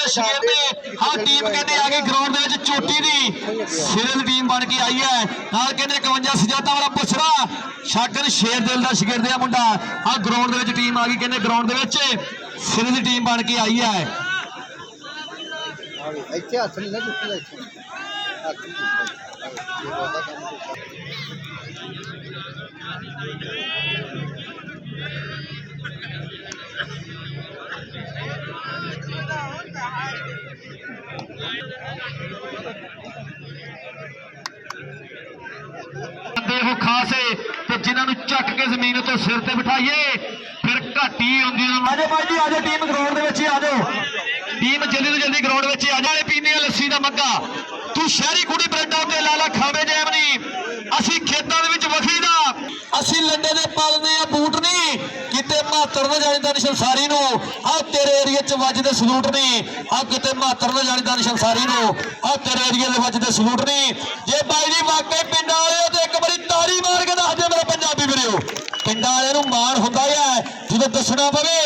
शगेर ने हाँ टीम कहते आ गई ग्राउंड के चोटी की सिरे की टीम बन के आई है नाल कहते 51 सजाता वाला पुछड़ा शागन शेर दिल का शगिरद है मुंडा हाँ ग्राउंड के टीम आ गई कहते ग्राउंड के सिरे की टीम बन के आई है खास है तो जिन्होंने चक के जमीन तो सिर ते बिठाइए फिर घट ही होंगी आजो भाई जी आजो टीम ग्राउंड के आ जाओ टीम जल्दी तो जल्दी ग्राउंड में आ जाए पीने लस्सी का मग्गा तू शहरी कुड़ी ब्रेडा उत्ते लाला खावे जैम नहीं असी खेतों के वखी का असी लंडे दे पालने आ बूट नहीं किते महातर न जाने निशंसारी नो आ तेरे एरिए च वजदे सलूट नहीं आ किते महातर न जाने निशंसारी नो आ तेरे एरिए दे वजदे सलूट नहीं जे भाई जी वाकई पिंड वाले तो एक बारी तारी मार के दस दे मेरे पंजाबी वीरो पिंड वाले मान हुंदा है जो दसना पवे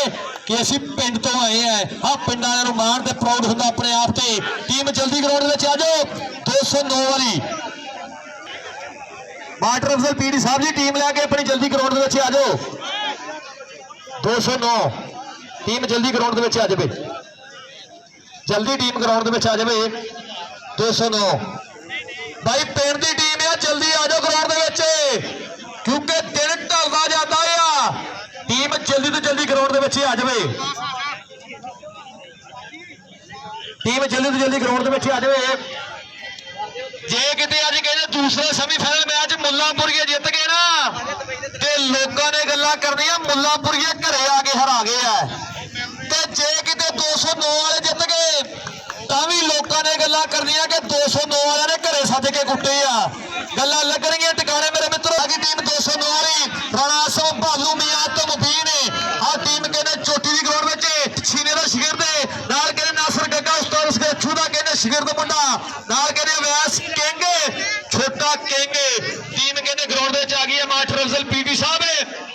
कि असी पिंड तो आए हैं आ पिंड वाले मान ते प्राउड हुंदा अपने आप से टीम जल्दी ग्राउंड में आ जाओ 209 वाली वाटर अफसर पीडी साहब जी टीम लैके अपनी जल्दी ग्राउंड में आ जाओ 209 टीम जल्दी ग्राउंड में आ जाए जल्दी टीम ग्राउंड में आ जाए 209 भाई पिंड की टीम है जल्दी आ जाओ ग्राउंड में क्योंकि दिन ढलता जाता है टीम जल्दी तो जल्दी ग्राउंड में आ जाए टीम जल्दी तो जल्दी ग्राउंड में आ जाए जे किते अज कहते दूसरे सेमीफाइनल मैच मुल्लांपुरिया जित गए ना ते लोगों ने गल्लां करनियां मुल्लांपुरिया घरे आके हरा गए है ते जे किते 209 वाले जित गए तां भी लोगों ने गल्लां करनियां कि 209 वाले ने घरे सज के कुट्टे आ गल्लां लगणगियां टिकाणे मेरे मित्रों आगे टीम 209 वाली राणा आसम भालू मियां तो मुबीन ने आ टीम कहने चोटी दी ग्राउंड विच छीने दा शिगिरद नाल कहने नासर गग्गा उस्ताद उसके अच्छू दा कहने शिगिरद मुंडा नाल कहने वैस केंगे छोटा केंगे टीम कहने ग्राउंड में आ गई है मास्टर अफजल पीटी साहब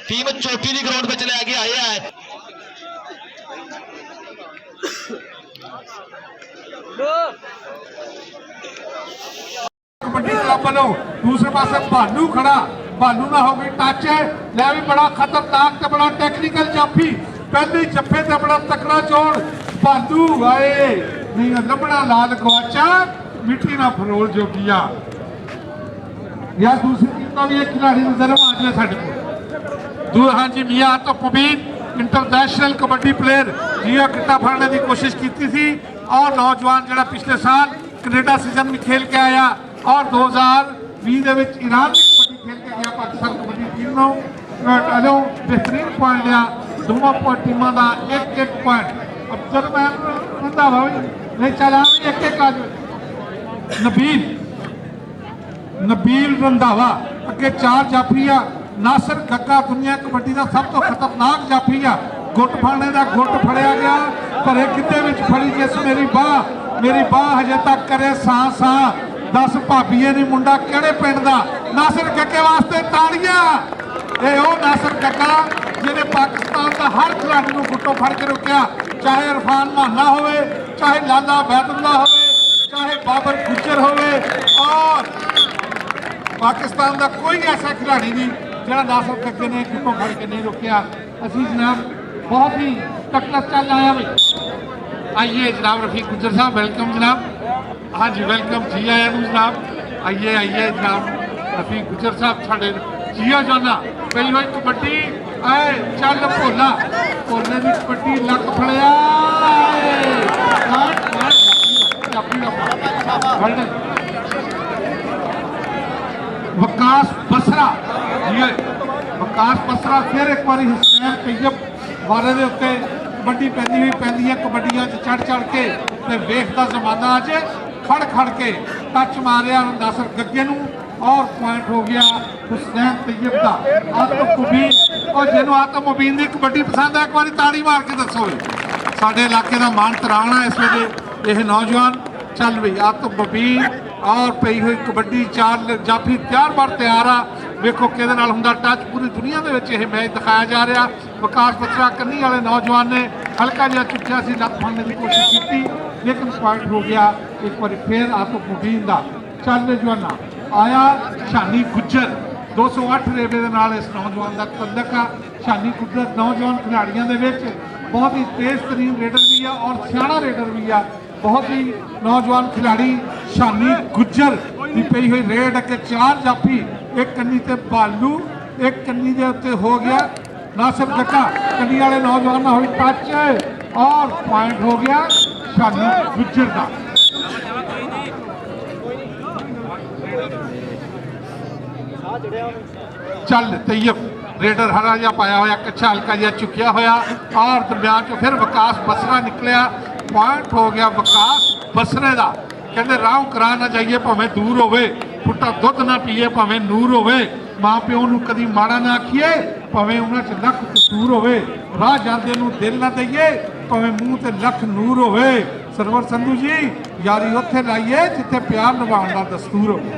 टीम चोटी दी ग्राउंड में लैके आए है कबड्डी क्लब वालों दूसरे पास भालू खड़ा भालू ना हो गई टच लै भी बड़ा खतरनाक ते बड़ा टेक्निकल जाफी पहले जफे ते बड़ा तकड़ा जोड़ भालू आए नहीं लबड़ा लाल गवाचा मिट्टी ना फरोल जोगिया या दूसरी टीम का भी एक खिलाड़ी नजर आ जाए साढ़े को हाँ जी मियां तो मुबीन इंटरनेशनल कबड्डी प्लेयर जियो किट्टा फड़ने की कोशिश की थी और नौजवान जरा पिछले साल कनेडा सीजन में खेल के आया और 2020 ईरान में कबड्डी खेल के गया पाकिस्तान कबड्डी टीम बेहतरीन पॉइंट लिया दोनों टीमों का एक पॉइंट अब चलो मैं रंधावा नहीं चला एक आज नबील रंधावा अगे 4 जाफी आ नासर गग्गा दुनिया कबड्डी का सब तो खतरनाक जाफी आ गुट फाने का गुट फड़िया गया पर गिद्धे में फड़ी जिस मेरी बाह हजे तक करे सां सां दस भाभीए नहीं मुंडा केड़े पिंड दा नासर गग्गे वास्ते ताड़ियां नासर गग्गा जिन्हें पाकिस्तान का हर खिलाड़ी को गुट्टों फड़ के रोकया चाहे इरफान माना होवे चाहे लाला बैदुल्ला होवे चाहे बाबर गुज्जर होवे और पाकिस्तान का कोई ऐसा खिलाड़ी नहीं जो नासर गग्गे ने गुट्टों फड़ के नहीं रोकया असी जनाब बहुत ही तकड़ा चल आया भाई आइए जनाब रफीक गुज्जर साहब वेलकम जनाब हाँ जी वेलकम जी आया जनाब आइए जनाब रफीक गुज्जर साहब साढ़े जियो जाना पहली हुई कबड्डी आए चल भोला भोले की कबड्डी लक फड़िया वकास बसरा वकास बसरा फिर एक बार हुसैन तैयब वाले के उत्ते कबड्डी पैदी हुई पैंदी है कबड्डियां चढ़ के वेखदा जमाना अज खड़ के टच मारिया नासर गग्गे नूं और पॉइंट हो गया हुसैन तैयब का आतम मुबीन और जिन्होंने आतम मुबीन की कबड्डी पसंद है एक बार ताड़ी मार के दसो साडे इलाके का मान तराना इस वे यह नौजवान चल भी आतम मुबीन और पई हुई कबड्डी 4 जाफी 4 बार तैयार आ वेखो कि टच पूरी दुनिया के मैच दिखाया जा रहा। विकास बत्रा कन्नी वाले नौजवान ने हल्का जिहा चुक्या सी, लत फड़ने की कोशिश की लेकिन पॉइंट हो गया एक बार फिर आतफ मुबीन का। चल जवाना आया शानी गुज्जर 208 रेबे दे नाल इस नौजवान का तल्लक आ। शानी गुज्जर नौजवान खिलाड़ियों के बहुत ही तेज तरीन रेडर भी है और सियाणा रेडर भी है। बहुत ही नौजवान खिलाड़ी शानी गुज्जर की पई हुई रेड अगे 4 जाफी, एक कन्नी ते बालू, एक कन्नी के उत्ते हो गया नासिर गक्का, कन्नी वाले नौजवान हुई टच और पॉइंट हो गया शानी गुज्जर का। चल तैयब रेडर हरा जिहा पाया होया, कच्छा हल्का जिहा चुकिया होया और दरम्यान चो फिर विकास बसरा निकलिया। पॉइंट हो गया विकास बसरे का। कहते राह करा ना जाइए भावें दूर होवे, फुट्टा दुध ना पीए भावें नूर होवे, माँ प्यो नूं कदी माड़ा ना आखिए भावें उन्हां च लख कसूर होवे, राह जांदे नूं दिल ना दईए भावें मूँह ते लख नूर होवे। सरवर संधू जी यारी उत्थे लाइए जिथे प्यार निभाउण दा दस्तूर होवे।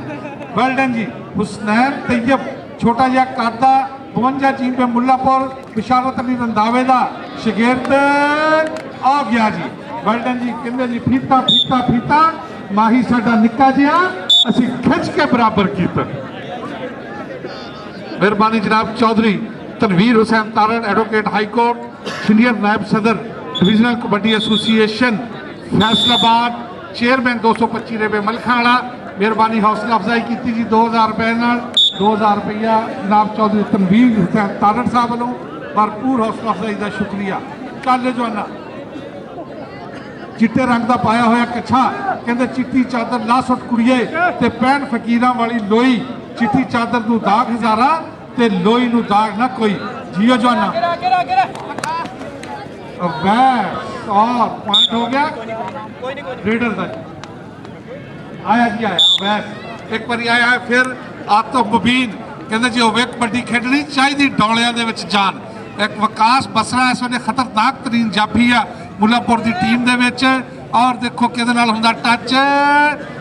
वेल जी। हुसनैन तैयब छोटा जिहा कादा 52 चीम पे मुल्लापुर बिशारत अली रंधावे का शगिर्द आ गया जी। वेल जी। कहते जी फीता फीता फीता माही साडा निक्का जिहा असीं खिच के बराबर कीता। मेहरबानी जनाब चौधरी तनवीर हुसैन तारण एडवोकेट हाई कोर्ट सीनियर नायब सदर divisional kabaddi association Faisalabad chairman 225 रेबे मलखाना। मेहरबानी हौसला अफजाई की जी 2000 रुपए नाल 2000 रुपया जनाब चौधरी तनवीर हुसैन तारण साहब वालों भरपूर हौसला अफजाई का शुक्रिया। चल जवाना चिट्टे रंग का पाया होया कच्छा, कहते चिट्टी चादर ला सुट कुड़िए ते पैन फकीरां वाली लोई, चिट्टी चादर नूं दाग हजारा ते लोई नूं दाग ना कोई। जियो जवाना बस और पॉइंट हो गया रेडर का। आया जी आया वैस एक बार आया है फिर आतफ मुबीन कहते जी होवे कबड्डी खेडनी चाहिए डौलियां दे विच जान। एक विकास बसरा इस वे खतरनाक तरीन जाफी आ मुल्लापुर की टीम दे विच और देखो कि हुंदा टच,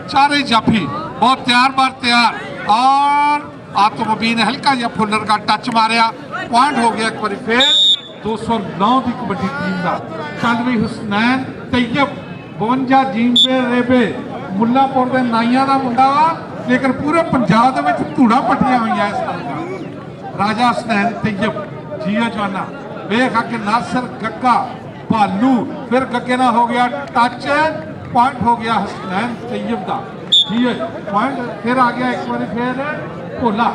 चारे जाफी बहुत तैयार बार तैयार और आतफ मुबीन ने हल्का जिहा फुलर का टच मारिया। पॉइंट हो गया एक बार फिर 209 की कबड्डी टीम का। चल भी हुसनैन तैयब 52 जींबे रेबे मुल्लापुर के नाइया का मुंडा वा लेकिन पूरे पंजाब के धूड़ा पट्टिया हुई इस तरह। राजा हुसनैन तैयब जियो जवाना वेख आके नासिर गक्का भालू फिर गग्गे ना हो गया टच। पॉइंट हो गया हुसनैन तैयब का। जियो पॉइंट फिर आ गया एक बार फिर भोला।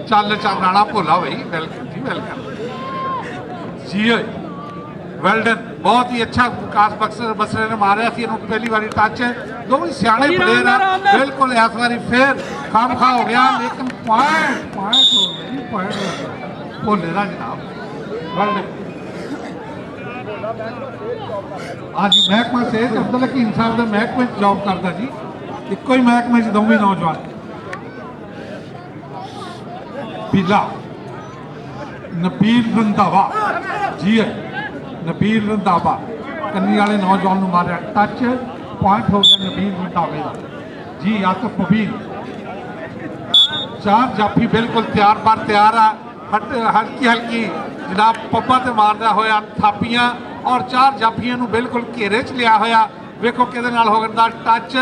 चल चल राणा भोला भाई वेलकम जी वेलकम। जियो वेल्डन बहुत ही अच्छा विकास बसरे ने मारिया थी पहली बारी टच। दो भी सियाने प्लेयर है बिल्कुल इस बारी फिर खाम खा हो गया लेकिन पॉइंट पॉइंट हो गया जी पॉइंट हो गया भोले का जनाब। वेल्डन हाँ जी महकमा सेहत अब्दुल हकीम साहब के महकमे जॉब करता जी इको ही महकमे दोवें नौजवान। पीला नबील रंधावा जी है नबील रंधावा कन्नी वाले नौजवान को मारिया टच। पॉइंट हो गया नबील रंधावे का जी। आतफ मुबीन 4 जाफी बिल्कुल तैयार बार तैयार है हल्की हल्की जनाब पब्बा ते मारदा होया थापियां और 4 जाफियां नूं बिल्कुल घेरे च लिया होया। वेखो किहदे नाल हो गया टच।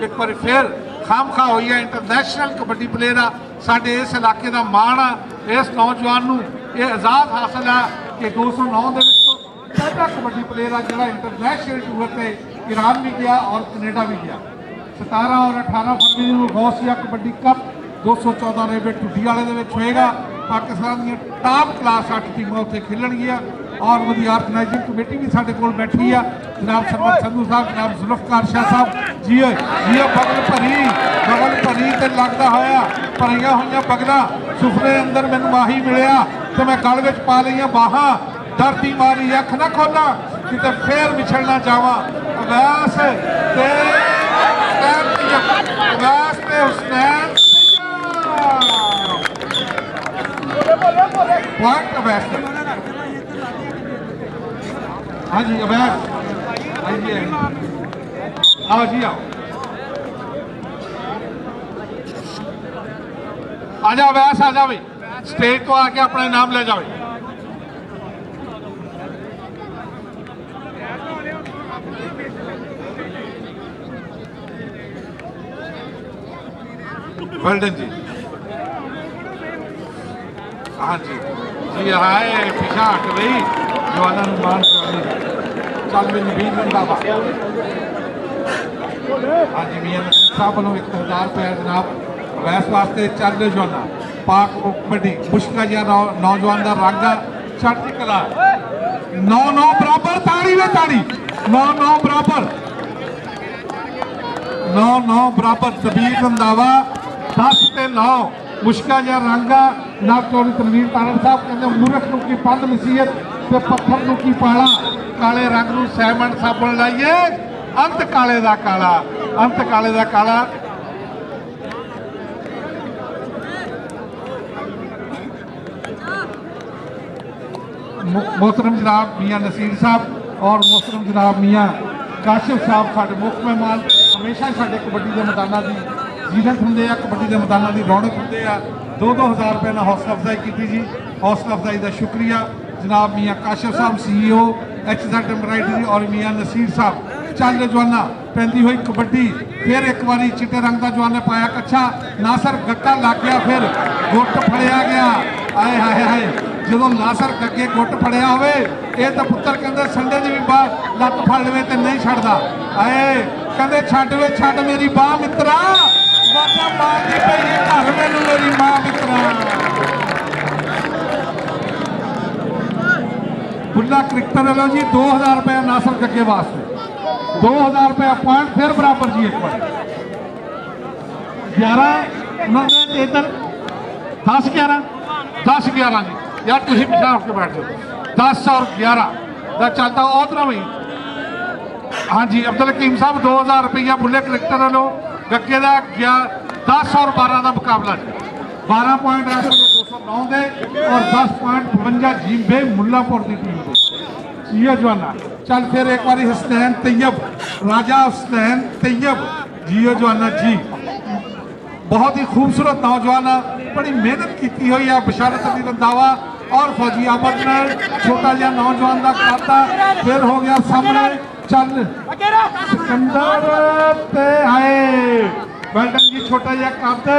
एक बार फिर खाम खा हुई है इंटरनेशनल कबड्डी प्लेयर आ साडे इस इलाके का मान आ। इस नौजवान नूं ये आज़ाद हासिल है कि 209 के पहला कबड्डी प्लेयर आ जिहड़ा इंटरनेशनल टूर पर ईरान भी गया और कनेडा भी गया। 17 और 18 फरवरी को गौसिया कबड्डी कप 214 रेबे टुड्डी वाले होएगा। पाकिस्तान दी टॉप क्लास 8 टीमां उत्थे खेलणगियां और वही ऑर्गेनाइजिंग कमेटी भी साडे कोल बैठी है जनाब सरवर संधू साहब जनाब जुल्फकार शाह साहब जी बगल भरी ते लगदा होया भरिया हुई बगला सुफरे अंदर मैनूं माही मिलिया तो मैं गल विच पा लईआं बाहां धरती मारी अख ना खोला किते फिर विछड़ना जावा। अवैस ते हुसनैन पॉइंट अवैस हाँ जी अवैस हाँ जी आओ जी आओ आजा अवैस आ जा भाई स्टेज तो आके अपना नाम ले जाओ। वेल्डन जी। हाँ जी जी हाय पिछा हट गई जवाना मान चल भी नबील रंधावा। हाँ जी मियां नसीर साहब वालों 1000 रुपया जनाब वैस वास्ते चल रहे जवाना पाक कबड्डी मुश्किल जिहा नौजवान का रंग चढ़ती कला 9-9 बराबर ताड़ी वे ताड़ी 9-9 बराबर 9-9 बराबर नबील रंधावा 10-9 मुश्किल जिहा रंग ना चौधरी तनवीर तारण साहब कहते मूर्ख नूं की पंध नसीहत ते पत्थर नूं की पाला काले रंग नूं सैमन साबण लाइए अंत काले दा काला अंत काले दा काला। मोहतरम जनाब मियां नसीर साहब और मोहतरम जनाब मियां काशिफ साहब साडे मुख मेहमान हमेशा साडे कबड्डी के मैदानों की जीनत होंगे कबड्डी के मैदानों की रौनक होंगे 2-2 हज़ार रुपये ने हौसला अफजाई की जी। हौसला अफजाई का शुक्रिया जनाब मियां काशिफ साहब CEO HZ एम्ब्राइडरी और मियां नसीर साहब। चल जवाना पैंती हुई कबड्डी फिर एक बारी चिट्टे रंग का जवान ने पाया कच्छा नासर गक्का लग गया फिर गुट फड़िया गया आए हाय हाय जो नासर गग्गे गुट फड़िया हो तो पुत्र कहते संडे की भी बाह लत्त फड़ लवे तो नहीं छड़ता आए कहते छड्ड वे छड्ड मेरी बाह मित्रा बाजा मारती पई घर मैनू मेरी मां मित्रा। बुल्ला क्रिकेटर वालों जी 2000 रुपया नासर गग्गे वास्ते 2000 रुपया पॉइंट फिर बराबर जी एक बार 11 इधर 10-11 जी यार तुम पिछा होकर बैठ जाओ 10 और 11 का चलता उधर भी। हाँ जी अब्दुल हकीम साहब 2000 रुपया बुल्ले क्रिकेटर वालों गग्गे का 10 और 12 का मुकाबला 12 पॉइंट 209 दे और 10 पॉइंट 52 जीबे मुल्लापुर की टीम को ये जवाना। चल फिर एक बार हुसैन तैयब राजा हुसैन तैयब जियो जवाना जी बहुत ही खूबसूरत नौजवान बड़ी मेहनत की हुई है बशारत अली रंधावा और फौजी अहमद ने छोटा जहा नौजवान का खाता फिर हो गया सामने चल सिकंदर ते आए वेल्डन जी छोटा जहा करते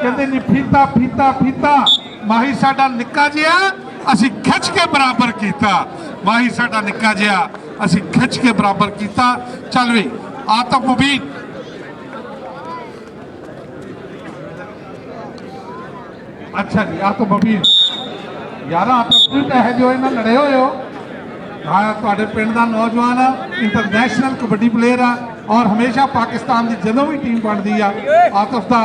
कहते नहीं फीता फीता फीता माही साडा निक्का जिहा असी खिच के बराबर किया माही साडा निक्का जिहा असी खिच के बराबर किया। चल भी आतफ मुबीन अच्छा जी आतफ मुबीन यार आतफ है जो इन्हें लड़े हुए हो हाँ तुहाडे पिंड का नौजवान इंटरनेशनल कबड्डी प्लेयर आ और हमेशा पाकिस्तान की जो भी टीम बनती है आतफ का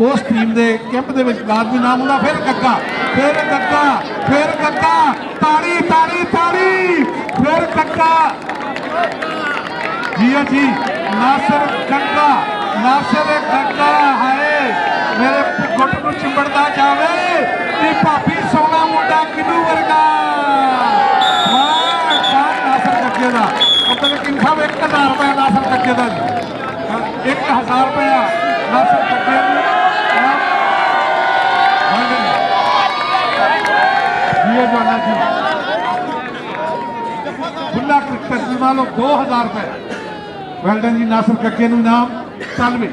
उस टीम के कैंप के लाजमी नाम होंगे फिर गग्गा फिर गग्गा फिर गग्गा ताड़ी ताड़ी ताड़ी फिर गग्गा जी हाँ जी नासिर गग्गा है मेरे गुट को चिंबड़ता जावे कि भाभी सोना मुंडा किनू वर्गा नासिर गग्गे का अब्दुल हकीम साहब 1000 रुपया नासिर गग्गे का 1000 रुपया नासिर गग्गे जी बुल्ला क्रिकेट वालों 2000 रुपये वेल्डन जी नासिर गग्गे नाम चल भी।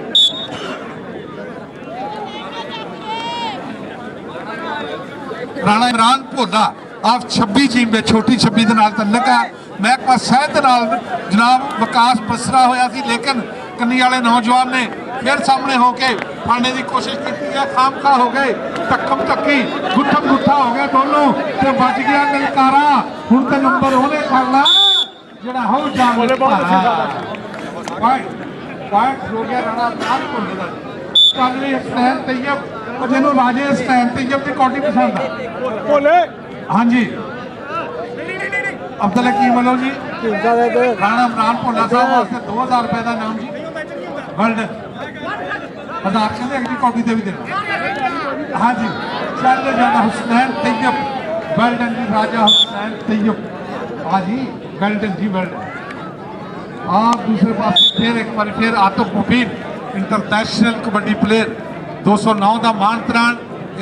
राणा इमरान भोला आप 26 टीम में छोटी 26 के नाल तल्लक है महकमा सहत नाल जनाब विकास बसरा होया सी लेकिन कन्नी वाले नौजवान ने फिर सामने होके फाड़ने की कोशिश की है खाम खा हो गए धक्कम धक्की गुत्थम गुत्था हो गया दोनों ते बच गया ललकारा हुण ते नंबर उन्हें करना जड़ा हो जावे पॉइंट हो गया राणा इमरान भोले दा चल भी हुसैन तैयब और जिन्हों राजे हुसैन तैयब की कौटी पसंद है हाँ जी अब्दुल हकीम वालों जी राणा इमरान भोला साहब वास्ते 2000 रुपए का नाम जी वर्ल्ड 1000 कहते अगली कॉपी से भी देना हाँ जी चल जाना हुसैन तैयब वेल्डन जी राजा हुसैन तैयब हाँ जी वेल्डन जी वेल्डन। आप दूसरे पास फिर एक बार फिर आतफ मुबीन इंटरनेशनल कबड्डी प्लेयर 209 का मान तरान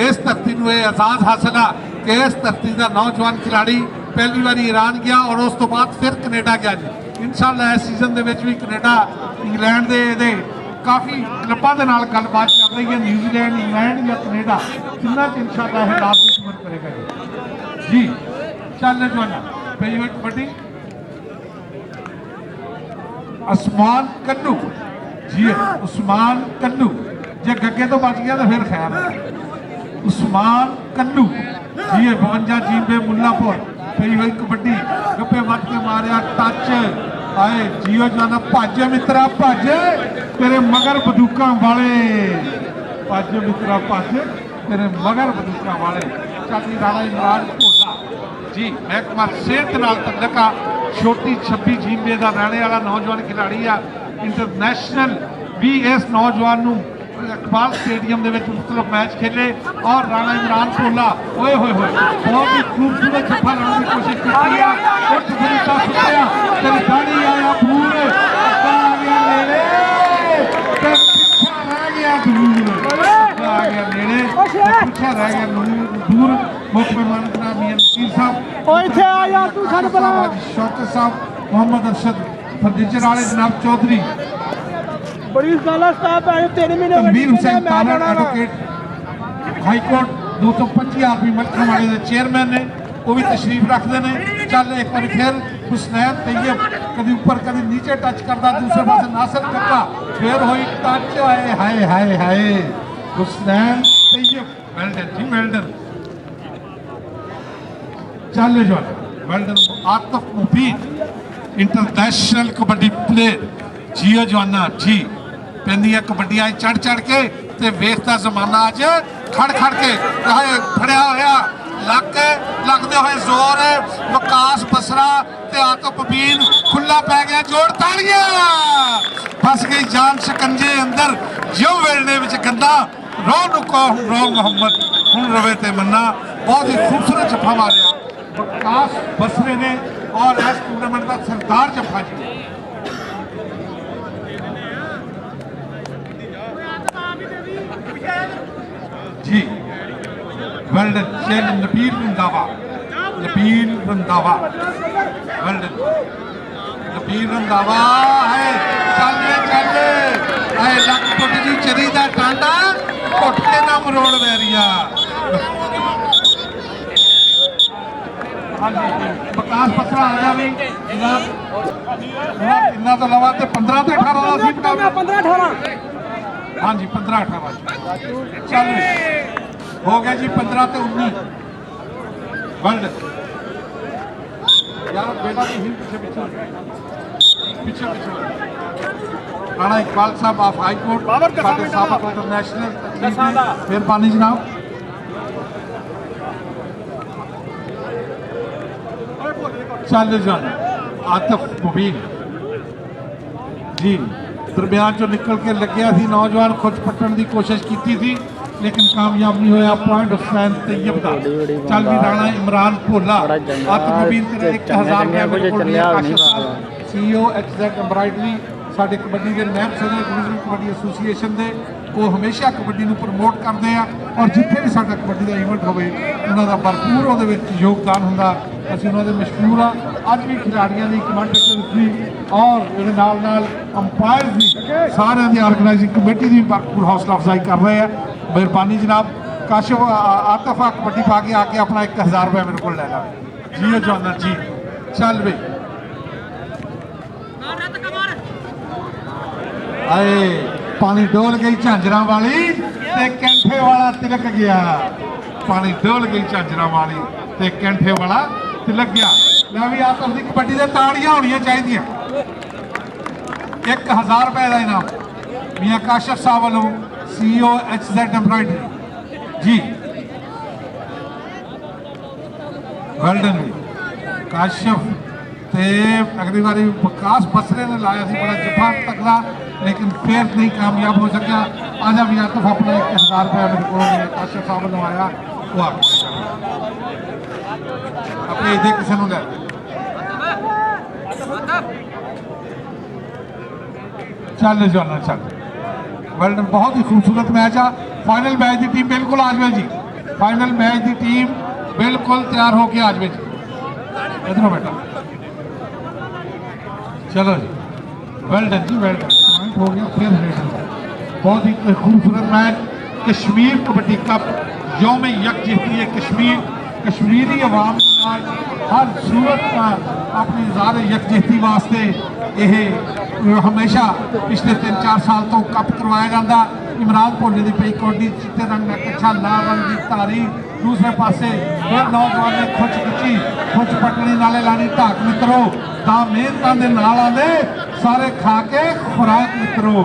इस धरती में एजाज हासिल है कि इस धरती का नौजवान खिलाड़ी पहली बार ईरान गया और उस तो बाद फिर कनेडा गया जी ਇਨਸ਼ਾਅੱਲਾ ਇਸ ਸੀਜ਼ਨ ਦੇ ਵਿੱਚ ਵੀ ਕੈਨੇਡਾ ਇੰਗਲੈਂਡ ਦੇ ਇਹਦੇ ਕਾਫੀ ਕਲੱਬਾਂ ਦੇ ਨਾਲ ਗੱਲਬਾਤ ਚੱਲ ਰਹੀ ਹੈ। ਨਿਊਜ਼ੀਲੈਂਡ, ਇੰਗਲੈਂਡ ਜਾਂ ਕੈਨੇਡਾ ਤਿੰਨਾਂ 'ਚ ਇਨਸ਼ਾਅੱਲਾ ਇਹ ਲਾਜ਼ਮੀ ਕਵਰ ਕਰੇਗਾ ਜੀ। ਚੱਲ ਜਵਾਨਾ ਪਈ ਕਬੱਡੀ ਉਸਮਾਨ कन्नू जी, उस्मान कन्नू जे गग्गे तो बच गया तो फिर खैर है। उस्मान कन्नू जी 52 जीबे मुल्लापुर पई हुई कबड्डी गप्पे मत के मारिया टच आए जियो जाना भज मित्रा भज तेरे मगर बंदूका वाले भज मित्रा भज तेरे मगर बंदूका वाले। चाची राणा इमरान भोला जी महकमा सेहत नाल तल्लका छोटी 26 जीबे का रहने वाला नौजवान खिलाड़ी आ। इंटरनेशनल भी इस नौजवान इकबाल स्टेडियम के मुख्तलिफ मैच खेले और राणा इमरान भोला ओए होए होए बहुत ही खूबसूरत छप्पा लाने की कोशिश की उठ फरीदा सुटिया तेरी दाढ़ी आया फूल आ गया नेड़े ते पिछा रह गया दूर आ गया नेड़े ते पिछा रह गया दूर। मुख मेहमान जनाब मियां नसीर साहब ओए इथे आ यार तू छड़ बला शौकत साहब मोहम्मद अरशद फर्नीचर वाले जनाब चौधरी बड़ी गाला स्टाफ है 3 महीने Tanveer Hussain Tarar advocate high court 225 आदमी मलखा वाले के चेयरमैन ने वो भी तशरीफ रखते हैं। चल एक बार फिर हुसनैन तैयब कभी ऊपर कभी नीचे टच करता दूसरे पास नासिर कक्का फिर हुई टच आए हाय हाय हाय हुसनैन तैयब वेल्डन जी वेल्डन। चल जो वेल्डन आतिफ मुबीन इंटरनेशनल कबड्डी प्लेयर जियो जवाना जी पैंदियां कबड्डियां चढ़ चढ़ के ते वेखदा जमाना अज खड़ खड़ के फड़िया होया लगते हुए जोर वकास बसरा ते आतिफ मुबीन खुला पै गया जोड़ तालियां फस गई जान शिकंजे अंदर जो वेलने विच गंदा रो नुको रो मोहम्मद हुण रवे ते मन्ना। बहुत ही खूबसूरत जफा मारिया वकास बसरे ने और इस टूर्नामेंट का सरदार जफा जी। जी वेल्डन शेल नबील रंधावा वेल्डन नबील रंधावा है चल लक टुट जी चरी का टांडा घुट के ना मरोड़ वैरिया। हाँ जी विकास पसरा आ गया भी इन्ना तो लवा 15 ते 18 का सी 15-18 हाँ जी 15-18 चल हो गया जी 15 ते 19 वर्ल्ड यार बेटा की हिल पीछे राणा इकबाल साहब ऑफ हाई कोर्ट साबिक इंटरनेशनल मेहरबानी जनाब। चल जान आतिफ मुबीन जी दरमियान चो निकल के लग्या थी नौजवान खुद पट्टन की कोशिश की थी लेकिन कामयाब नहीं होया। पॉइंट हुसैन तैयब का चल भी राणा इमरान भोला आतिफ मुबीन तेरा 1000 CEO XZ एम्ब्राइडरी साडे कबड्डी के नैब सदर डिवीजनल कबड्डी एसोसीएशन के वो हमेशा कबड्डी को प्रमोट करते हैं और जिथे भी साडा कबड्डी का इवेंट होवे उन्होंने भरपूर वो योगदान होंदा असीं उन्होंने मशहूर हाँ। अज भी खिलाड़ियों की कमांडेटर्स की और नाल अंपायर की सारे की ऑर्गेनाइजिंग कमेटी की भरपूर हौसला अफजाई कर रहे हैं। मेहरबानी जनाब काशिफ आतिफा कबड्डी पा के आके अपना 1000 रुपया मेरे को ले ला जी जवाना जी। चल भाई आए पानी डोल गई झांझरा वाली ते कैंठे वाला तिलक गया पानी डोल गई झांझरा वाली ते कैंठे वाला तिलक गया। मैं भी आतिफ दी कबड्डी दे ताड़ियां होनी चाहिए 1000 रुपए का इनाम मियां काशिफ साहब वालों CEO XZ एम्ब्राइडरी जी वेल्डन काशिफ ते अगली बारी विकास बसरे ने लाया थी बड़ा जफा तगड़ा लेकिन फिर नहीं कामयाब हो सका। आजा भी आतिफ अपना 1000 रुपया मेरे को काशिफ साहब ने आया वो आ अपने इधे किसी को ले चल जाना चल वेल्डन बहुत ही खूबसूरत मैच आ। फाइनल मैच की टीम बिल्कुल आ जाए जी फाइनल मैच की टीम बिल्कुल तैयार होके आ जाए जी इधरों बेटा चलो जी, वेल डन जी, वेल डन। पॉइंट हो गया फिर रेडर। बहुत ही खूबसूरत मैच। कश्मीर कबड्डी कप यौम यकजहती है कश्मीर, कश्मीरी अवाम के नाल हर सूरत का अपनी इज़हार यकजहती वास्ते यह हमेशा पिछले 3-4 साल तो कप करवाया जाता। इमरान भोले की पई कौडी चिट्टे रंग में कच्छा लाल रंग की धारी, दूसरे पासे फिर नौजवान ने खुच पटनी नाले लानी ढाक मित्रों ਤਾਂ ਮਿਹਨਤਾਂ ਦੇ ਨਾਲ ਆਉਂਦੇ ਸਾਰੇ ਖਾ ਕੇ ਖੁਰਾਕ ਮਿੱਤਰੋ।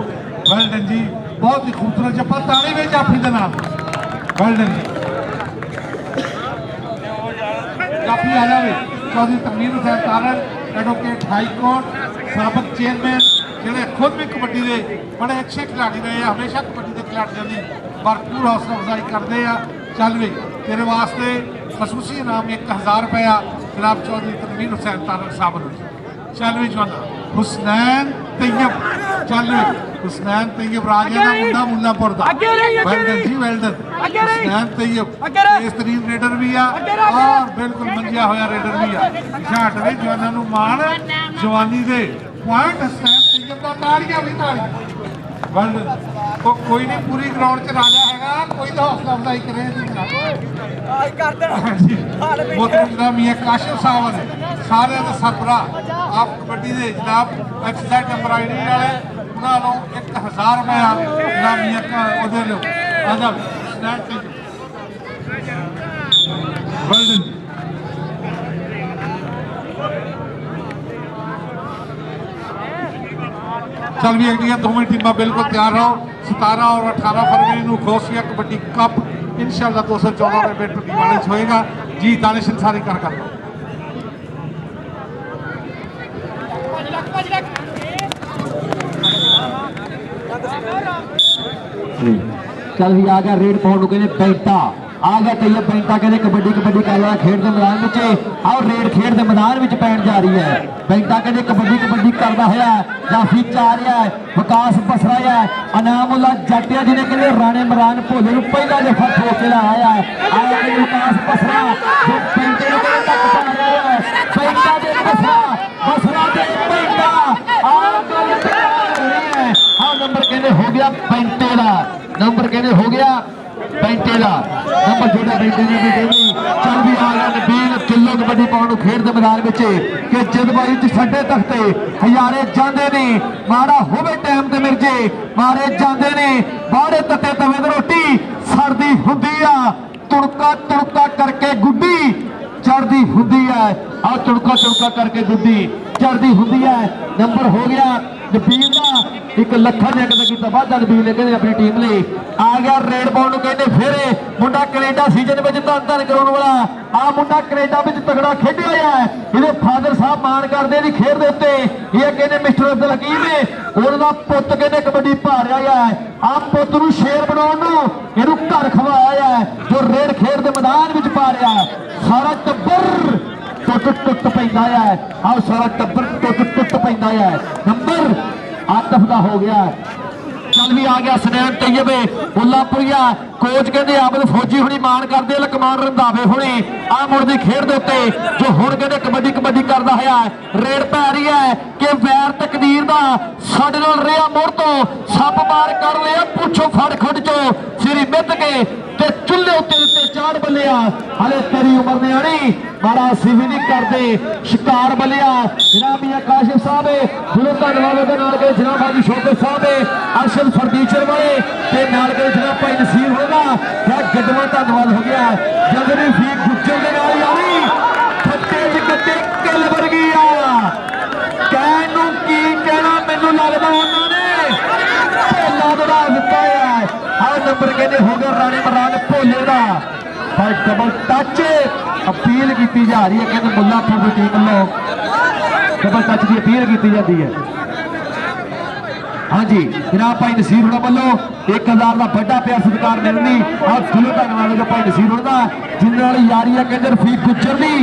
ਵੈਲ ਡਨ ਜੀ, ਬਹੁਤ ਹੀ ਖੂਬਸੂਰਤ ਜੱਫਾ, ਤਾੜੀ ਵਿੱਚ ਜਾਫੀ ਦੇ ਨਾਲ। ਵੈਲ ਡਨ ਜੀ, ਜਾਫੀ ਆ ਜਾਵੇ। Chaudhry Tanveer Hussain Taran, advocate high court, साबिक चेयरमैन, ਜਿਹੜੇ खुद भी कबड्डी के बड़े अच्छे खिलाड़ी रहे हैं, हमेशा कबड्डी के खिलाड़ियों की भरपूर हौसला अफजाई करते हैं। चल भी तेरे वास्ते खसूसी इनाम 1000 रुपया जनाब चौधरी तनवीर हुसैन तारक साहब ਨੂੰ। चल भी जवाना हुसनैन तैयब, चल भी हुसनैन तैयब राजे का मुंडा मुल्लापुर का। वेल्डन जी, वेल्डन। हुसनैन तैयब बेहतरीन रेडर भी आ और बिल्कुल मंजिया होया रेडर भी आ। पिछा हट भी जवाना नूं मान जवानी दे पॉइंट हुसनैन तैयब का। ताड़ियां भी ताड़ियां। वेल्डन। तो कोई नहीं, पूरी ग्राउंड च राजा हैगा, कोई तो हौसला अफजाई करे। मोहतरम जनाब मियां काशिफ साहब ने सारे के सरबरा आप कबड्डी के जनाब XZ एम्ब्रायडरी वाले उन्होंने 1000 रुपया जनाब मियां का उहदे लो अदब स्नैक के वेल्डन। चल भी अगली दोवें टीमां बिल्कुल तैयार रहो। 17 और 18 फरवरी को खोसिया कबड्डी कप इंशाअल्लाह 214 रुपये टुटीवाले होएगा जी। दानिश अंसारी कर चल भी आ गया रेड पाउंड कहने बैंटा आ गया तैयब बैंटा कहने कबड्डी कर रहा खेड के मैदान में और रेड खेड के मैदान में पैन जा रही है। बैंटा कहने कबड्डी करता है जाफी चा रहा है विकास बसरा है अनामुल्ला जाटिया जिन्हें कहते राणे मरान भोले पहला जफा ठोक के लाया है। विकास बसरा जो बैंटे तक पा रहा है। बैंटा दे बसरा दे बैंटा नंबर कहने हो गया बैंटे का, नंबर कहने हो गया बैंटे का नंबर जोड़ा बैंटे ने भी देनी। चल भी आ गया नबील किलो कबड्डी पाउंड खेड के मैदान में कि जदबाई च छड्डे तख्ते हजारे जाते ने माड़ा होवे टाइम ते मिर्जे मारे जाते ने बाड़े तत्ते तवे ते रोटी सड़दी हुंदी आ तुड़का करके गुड्डी चढ़दी हुंदी है और तुड़का करके गुड्डी चढ़दी हुंदी है। नंबर हो गया नबील का एक लखा ने किया वाधा नबील ने कहते अपनी टीम लिए आ गया। रेड पाउंड कहते फिर मुंडा कनेडा सीजन में धन कराने वाला आ मुंडा कनेडा में तगड़ा खेडिया है। ये फादर साहब मान करते खेड के उत्ते ये कहते मिस्टर अब्दुल हकीम ने उन्होंने पुत कहते कबड्डी पा रहा है। आ पुत नूं शेर बनाने घर खवाया है जो रेड खेड के मैदान में पा रहा है। सारा टब्बर टुट पैदा है और सारा टब्बर टुट पैदा है। नंबर आतफ का हो गया। चल भी आ गया सनैन तैयब मुल्लापुरिया कोच कहते आबद फौजी हुणी मान करते लकमान रंधावे हुणी आ मुड़दी खेड दे उत्ते जो हुण कहते कबड्डी करदा है। रेड पै रही है कि वैर तकदीर दा साडे नाल रिहा मुड़ तो सप मार कर लिया पुछो फड़ खुड चो सिरी मित के ते चुल्ले उत्ते चाड़ बल्लिया हले तेरी उम्र ने आनी माड़ा असीं भी नहीं करते शिकार बल्लिया। जनाब मियां काशिफ साहब दिलों धन्नवाद के जनाब हाजी शोकत साहब अर्शद फर्नीचर वाले ते नाल के जनाब भाई नसीर होगा क्या गड्डवा धन्नवाद हो गया। जगरी फीक गुज्जर के नाल यारी खट्टे कट्टे किल वर्गी आ कहण नूं की कहना मैनूं लगदा उन्होंने भोला दड़ा दिता है। और नंबर कहते हो गया राणे मरान भोले का पर डबल टच अपील की जा रही है कहते मुल्लापुर की टीम वालों डबल टच की अपील की जाती है। हाँ जी जनाब भाई नसीर होना वालों 1000 का बड़ा प्यार सत्कार मिलनी और दिलों धन्नवाद जो भाई नसीर होना जिन्होंने यारी है कहते रफीक गुज्जर की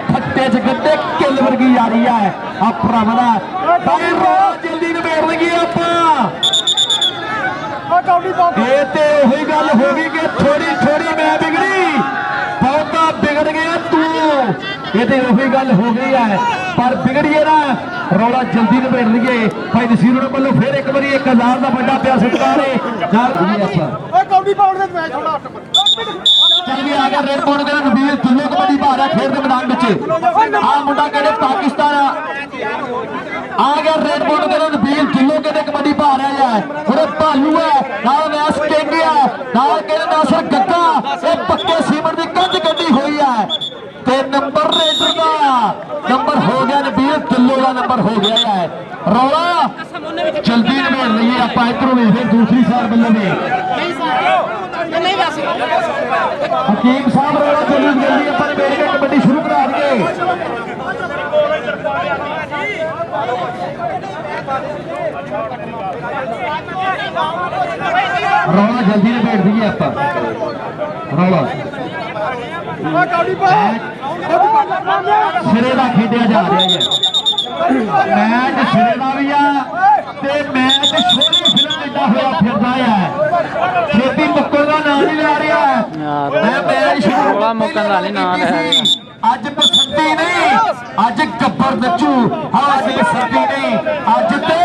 खट्टे च गड्डे किल वर्गी यारी है। आप भरावा जल्दी निबेड़ लगी आप ये गल हो गई कि थोड़ी मैं बिगड़ी बहुता बिगड़ गया तू ये गल हो गई है पर बिगड़िए ना ਰੌਲਾ ਜਲਦੀ ਨਿਬੇੜ ਲਈਏ ਭਾਈ ਨਸੀਰ ਉਹਨਾਂ ਵੱਲੋਂ ਫਿਰ ਇੱਕ ਵਾਰੀ 1000 ਦਾ ਵੱਡਾ ਪਿਆਰ ਸਤਿਕਾਰ ਹੈ ਨਾਲ ਆਪਾਂ ਓਏ ਕੌਡੀ ਪਾਉਣ ਦੇ ਮੈਚ ਹੋਣਾ 8 ਮਿੰਟ ਚੱਲ ਵੀ ਆ ਗਿਆ ਰੇਡ ਪਾਉਣ ਦੇ ਨਬੀਲ ਢਿੱਲੋਂ ਕਬੱਡੀ ਭਾਰਾ ਖੇਡ ਦੇ ਮੈਦਾਨ ਵਿੱਚ ਆ ਮੁੰਡਾ ਕਹਿੰਦੇ ਪਾਕਿਸਤਾਨ ਆ ਗਿਆ ਰੇਡ ਪਾਉਣ ਦੇ ਨਬੀਲ ਢਿੱਲੋਂ ਕਹਿੰਦੇ ਕਬੱਡੀ ਭਾਰਾ ਹੈ ਉਹਦੇ ਭਾਲੂ ਹੈ ਨਾਲ ਮੈਸ ਕਹਿੰਦੇ ਆ ਨਾਲ ਕਹਿੰਦੇ ਨਾਸਰ ਗੱਗਾ ਇਹ ਪੱਕੇ ਸੀਮੈਂਟ ਦੀ ਕੰਧ ਕੱਢੀ ਹੋਈ ਹੈ ਤੇ ਨੰਬਰ ਰੇਡਰ ਦਾ ਨੰਬਰ ਹੋ ਗਿਆ ਨਬੀਲ ਢਿੱਲੋਂ ਦਾ ਨੰਬਰ ਹੋ ਗਿਆ ਹੈ ਰੌਲਾ ਜਲਦੀ ਨਿਬੇੜ ਲਈਏ ਆਪਾਂ ਇਧਰੋਂ ਵੀ ਫਿਰ ਦੂਸਰੀ ਸਾਈਡ ਵੱਲੋਂ ਵੀ ਹਕੀਮ ਸਾਹਿਬ ਰੌਲਾ ਜਲਦੀ ਆਪਾਂ ਨਿਬੇੜ ਕੇ ਕਬੱਡੀ ਸ਼ੁਰੂ ਕਰਾ ਦਈਏ ਰੌਲਾ ਜਲਦੀ ਨਿਬੇੜ ਦਈਏ ਆਪਾਂ ਰੌਲਾ ਓਏ ਕੌਡੀ ਪਾ ਸਿਰੇ ਦਾ ਖੇਡਿਆ ਜਾ ਰਿਹਾ ਹੈ ਮੈਚ ਸਿਰੇ ਦਾ ਵੀ ਆ ਤੇ ਮੈਚ ਛੋਟੀ ਫਿਲਮ ਏਡਾ ਹੋਇਆ ਫਿਰਦਾ ਹੈ ਛੇਤੀ ਮੁੱਕਣ ਦਾ ਨਾਂ ਨਹੀਂ ਲੈ ਰਿਹਾ ਮੈਂ ਮੈਚ ਸ਼ੁਰੂ ਮੁੱਕਣ ਦਾ ਨਹੀਂ ਨਾਂ ਲੈ ਰਿਹਾ ਅੱਜ ਬਸੰਤੀ ਨਹੀਂ ਅੱਜ ਗੱਬਰ ਨੱਚੂ ਹਾਂ ਅੱਜ ਬਸੰਤੀ ਨਹੀਂ ਅੱਜ ਤੇ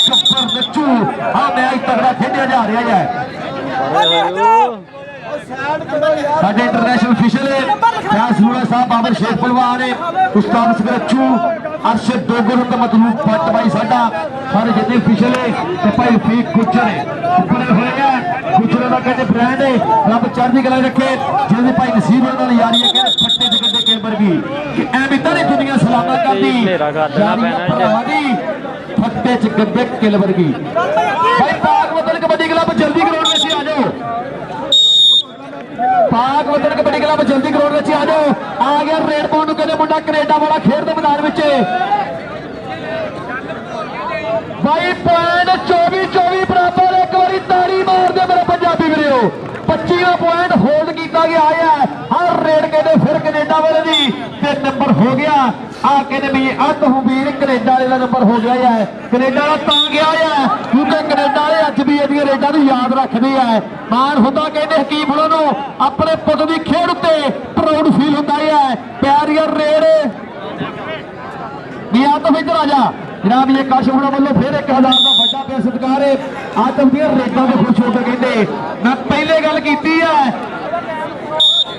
ਗੱਬਰ ਨੱਚੂ ਹਾਂ ਮੈਚ ਤਗੜਾ ਖੇਡਿਆ ਜਾ ਰਿਹਾ ਹੈ ਸਾਡੇ ਇੰਟਰਨੈਸ਼ਨਲ ਅਫੀਸ਼ੀਅਲ ਫੈਸਲੂੜਾ ਸਾਹਿਬ ਬਾਬਰ ਸ਼ੇਖ ਪਹਿਲਵਾਨ ਉਸਤਾਦ ਸਕਰਚੂ ਅਰਸ਼ਦ ਦੋਗਰ ਤੇ ਮਤਲੂਬ ਪੱਟ ਬਾਈ ਸਾਡਾ ਸਾਰੇ ਜਿੰਨੇ ਅਫੀਸ਼ੀਅਲ ਤੇ ਭਾਈ ਫੀਕ ਗੁੱਜਰ ਉੱਪਰ ਹੋਏ ਆ ਗੁੱਜਰ ਦਾ ਕਹਿੰਦੇ ਬ੍ਰਾਂਡ ਹੈ ਰੱਬ ਚੜ੍ਹਦੀ ਕਲਾ ਰੱਖੇ ਜਿਹਦੇ ਭਾਈ ਨਸੀਬ ਨਾਲ ਯਾਰੀ ਹੈ ਕਹਿੰਦੇ ਫੱਟੇ ਦੇ ਗੱਡੇ ਕੇਂਬਰ ਵੀ ਕਿ ਐਵੇਂ ਤਾਂ ਨਹੀਂ ਦੁਨੀਆ ਸਲਾਮਾ ਕਰਦੀ ਭਰਾਵਾਂ ਦੀ ਫੱਟੇ ਚ ਗੱਡੇ ਕਿਲ ਵਰਗੀ ਭਾਈ ਪਾਕ ਵਤਨ ਕਬੱਡੀ ਕਲੱਬ ਜਲਦੀ ਗਰਾਊਂਡ ਵਿੱਚ ਆ ਜਾਓ ਪਾਕ ਵਤਨ ਕਬੱਡੀ ਕਲੱਬ ਜਲਦੀ ਗਰਾਊਂਡ ਵਿੱਚ ਆ ਜਾਓ ਆ ਗਿਆ ਰੇਡ ਪਾਉਣ ਨੂੰ ਕਹਿੰਦੇ ਮੁੰਡਾ ਕੈਨੇਡਾ ਵਾਲਾ ਖੇਡ ਦੇ ਮੈਦਾਨ ਵਿੱਚ ਬਾਈ ਪੁਆਇੰਟ 24 ਬਰਾਬਰ ਇੱਕ ਵਾਰੀ ਤਾੜੀ ਮਾਰਦੇ ਮੇਰੇ ਪੰਜਾਬੀ ਵੀਰੋ 25ਵਾਂ ਪੁਆਇੰਟ ਹੋਲਡ ਕੀਤਾ ਗਿਆ ਹੈ ਹਰ ਰੇਡ ਕਹਿੰਦੇ ਫਿਰ ਕੈਨੇਡਾ ਵਾਲੇ ਦੀ ਤੇ ਨੰਬਰ ਹੋ ਗਿਆ ਆ ਕਹਿੰਦੇ ਵੀ ਅੱਧ ਹੁਬੀਰ ਕੈਨੇਡਾ ਵਾਲੇ ਦਾ ਨੰਬਰ ਹੋ ਗਿਆ ਹੈ ਕੈਨੇਡਾ ਦਾ ਤਾਂ ਗਿਆ ਹੈ ਕਿਉਂਕਿ ਕੈਨੇਡਾ ਵਾਲੇ ਅੱਜ ਵੀ ਇਹਦੀਆਂ ਰੇਡਾਂ ਨੂੰ ਯਾਦ ਰੱਖਦੇ ਆ ਮਾਣ ਹੁੰਦਾ ਕਹਿੰਦੇ ਹਕੀਮ ਹੁਣਾਂ ਨੂੰ ਆਪਣੇ ਪੁੱਤ ਦੀ ਖੇਡ ਉੱਤੇ ਪ੍ਰਾਊਡ ਫੀਲ ਹੁੰਦਾ ਹੈ ਪਿਆਰੀਆਂ ਰੇਡ ਵੀ ਆ ਤਾਂ ਇੱਧਰ ਆ ਜਾ ਜਨਾਬ ਇਹ ਕਾਸ਼ਮ ਹੁਣਾਂ ਵੱਲੋਂ ਫਿਰ 1000 ਦਾ ਵੱਡਾ ਪਿਆਰ ਸਤਿਕਾਰ ਹੈ ਆਤਮ ਦੀਆਂ ਰੇਡਾਂ ਤੋਂ ਖੁਸ਼ ਹੋ ਕੇ ਕਹਿੰਦੇ ਮੈਂ ਪਹਿਲੇ ਗੱਲ ਕੀਤੀ ਹੈ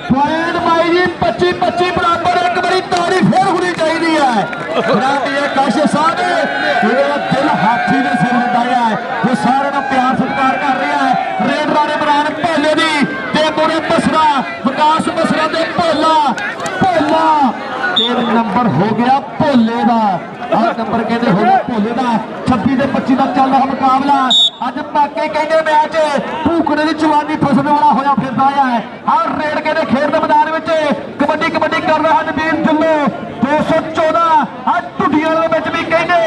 ਪੁਆਇੰਟ ਬਾਈ ਜੀ 25 ਬਰਾਬਰ ਇੱਕ ਵਾਰੀ ਤਾੜੀ ਫੇਰ ਹੋਣੀ ਚਾਹੀਦੀ ਹੈ ਜਨਾਬ ਇਹ ਕਾਸ਼ਮ ਸਾਹਿਬ ਇਹਦਾ ਦਿਲ ਹਾਥੀ ਦੇ ਸਿਰ ਲਟਾਇਆ ਹੈ ਜੋ ਸਾਰਿਆਂ ਨੂੰ ਪਿਆਰ ਸਤਿਕਾਰ ਕਰ ਰਿਹਾ ਹੈ ਰੇਡ ਰਾਣੇ ਬਰਾਨ ਭੋਲੇ ਦੀ ਤੇ ਮੋਰੇ ਬਸਰਾ ਵਿਕਾਸ ਬਸਰਾ ਦੇ ਭੋਲਾ ਤੇ ਨੰਬਰ ਹੋ ਗਿਆ ਭੋਲੇ ਦਾ ਆਹ ਨੰਬਰ ਕਹਿੰਦੇ ਹੋ ਗਿਆ ਭੋਲੇ ਦਾ 26 ਤੇ 25 ਦਾ ਚੱਲ ਰਿਹਾ ਮੁਕਾਬਲਾ ਅੱਜ ਪਾਕੇ ਕਹਿੰਦੇ ਮੈਚ ਭੂਖੜੇ ਦੀ ਜਵਾਨੀ ਫਸਣ ਵਾਲਾ ਹੋਇਆ ਫਿਰਦਾ ਹੈ ਹਰ ਰੇਡ ਕਹਿੰਦੇ ਖੇਡ ਦੇ ਮੈਦਾਨ ਵਿੱਚ ਕਬੱਡੀ ਕਰ ਰਿਹਾ ਨਬੀਲ ਢਿੱਲੋਂ 214 ਆ ਟੁੱਡੀਆਂ ਦੇ ਵਿੱਚ ਵੀ ਕਹਿੰਦੇ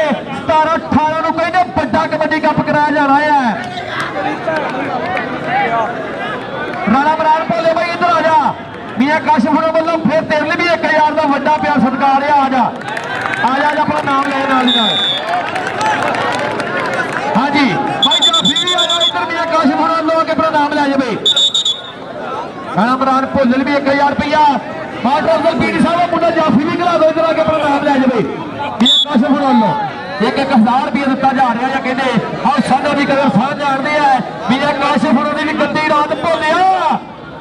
17 18 ਨੂੰ ਕਹਿੰਦੇ ਵੱਡਾ ਕਬੱਡੀ ਕੱਪ ਕਰਾਇਆ ਜਾ ਰਿਹਾ ਹੈ ਰਾਣਾ ਬਰਾੜ ਭੋਲੇ ਬਾਈ ਇੱਧਰ ਆ ਜਾ ਮੀਆਂ ਕਾਸ਼ਮ ਹੁਣਾਂ ਵੱਲੋਂ ਫਿਰ ਤੇਰੇ ਲਈ ਵੀ 1000 ਦਾ ਵੱਡਾ ਪਿਆਰ ਸਤਿਕਾਰ ਆ ਜਾ ਆਪਣਾ ਨਾਮ ਲੈ ਨਾਲ ਹਾਂਜੀ ਭਾਈ ਜਾਫੀ ਵੀ ਆ ਜਾ ਇੱਧਰ ਮੀਆਂ ਕਾਸ਼ਮ ਹੁਣਾਂ ਵੱਲੋਂ ਆ ਕੇ ਆਪਣਾ ਨਾਮ ਲੈ ਜਾਵੇ ਰਾਣਾ ਬਰਾੜ ਭੋਲੇ ਵੀ 1000 ਰੁਪਇਆ ਮਾਸਟਰ ਅਫਜ਼ਲ ਪੀਡੀ ਸਾਹਿਬ ਮੁੰਡਾ ਜਾਫੀ ਵੀ ਖਿਲਾ ਦੋ ਇੱਧਰ ਆ ਕੇ ਆਪਣਾ ਨਾਮ ਲੈ ਜਾਵੇ ਮੀਆਂ ਕਾਸ਼ਮ ਹੁਣਾਂ ਵੱਲੋਂ 1000 ਰੁਪਇਆ ਦਿੱਤਾ ਜਾ ਰਿਹਾ ਜਾਂ ਕਹਿੰਦੇ ਆਹ ਸਾਡਾ ਵੀ ਕਦਰ ਸਾਹ ਜਾਣਦੇ ਆ ਮੀਆਂ ਕਾਸ਼ਮ ਹੁਣਾਂ ਦੀ ਵੀ ਗੱਡੀ ਰਾਤ ਭੋਲਿਆ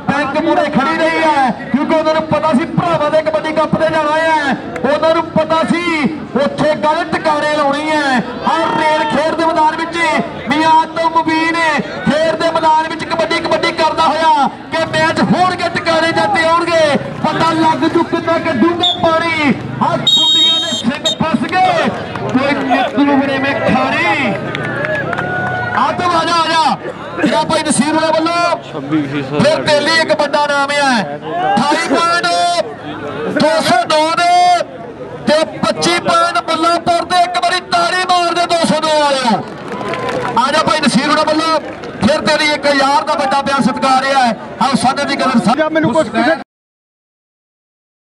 ਬੈਂਕ ਮੂਹਰੇ ਖੜੀ ਰਹੀ ਹੈ ਕਿਉਂਕਿ ਉਹਨਾਂ ਨੂੰ ਪਤਾ ਸੀ ਭਰਾਵਾਂ ਦੇ ਕਬੱਡੀ ਕੱਪ ਤੇ ਜਾਣਾ ਹੈ ਉਹਨਾਂ ਨੂੰ ਪਤਾ ਸੀ ਉੱਥੇ ਗੱਲ ਟਿਕਾਣੇ ਲਾਉਣੀ ਹੈ ਹਰ ਰੇਡ ਖੇਡ ਦੇ ਮੈਦਾਨ ਵਿੱਚ ਮੀਆਂ ਤੋਂ ਮੁਬੀਨ ਖੇਡ ਦੇ ਮੈਦਾਨ ਵਿੱਚ ਕਬੱਡੀ ਕਰਦਾ ਹੋਇਆ ਕਿ ਮੈਚ ਹੋਣਗੇ ਟਿਕਾਣੇ ਜਾਂਦੇ ਆਉਣਗੇ ਪਤਾ ਲੱਗ ਜੂ ਕਿੰਨਾ ਕਿ ਡੂੰਘਾ ਪਾਣੀ ਆਹ ਕੁੰਡੀਆਂ ਦੇ ਸਿੰਘ ਫਸ ਗਏ ਕੋਈ ਨਿਕਲੂ ਬਰੇ ਮੇ ਖਾਣੀ ਆਤਮ ਆ ਜਾ ਜਿਹੜਾ ਭਾਈ ਨਸੀਰ ਵਾਲੇ ਵੱਲੋਂ 26 ਫਿਰ ਤੇਲੀ ਇੱਕ ਵੱਡਾ ਨਾਮ ਹੈ 28 ਪੁਆਇੰਟ 202 ਦੇ ਤੇ 25 ਪੁਆਇੰਟ ਮੁੱਲਾਂਪੁਰ ਦੇ ਇੱਕ ਵਾਰੀ ਤਾੜੀ ਮਾਰਦੇ 202 ਵਾਲਿਓ ਆ ਜਾ ਭਾਈ ਨਸੀਰ ਵਾਲੇ ਵੱਲੋਂ ਫਿਰ ਤੇਰੀ 1000 ਦਾ ਵੱਡਾ ਪਿਆਰ ਸਤਿਕਾਰ ਹੈ ਆਹ ਸਾਡੇ ਦੀ ਕਦਰ ਮੈਨੂੰ ਕੁਝ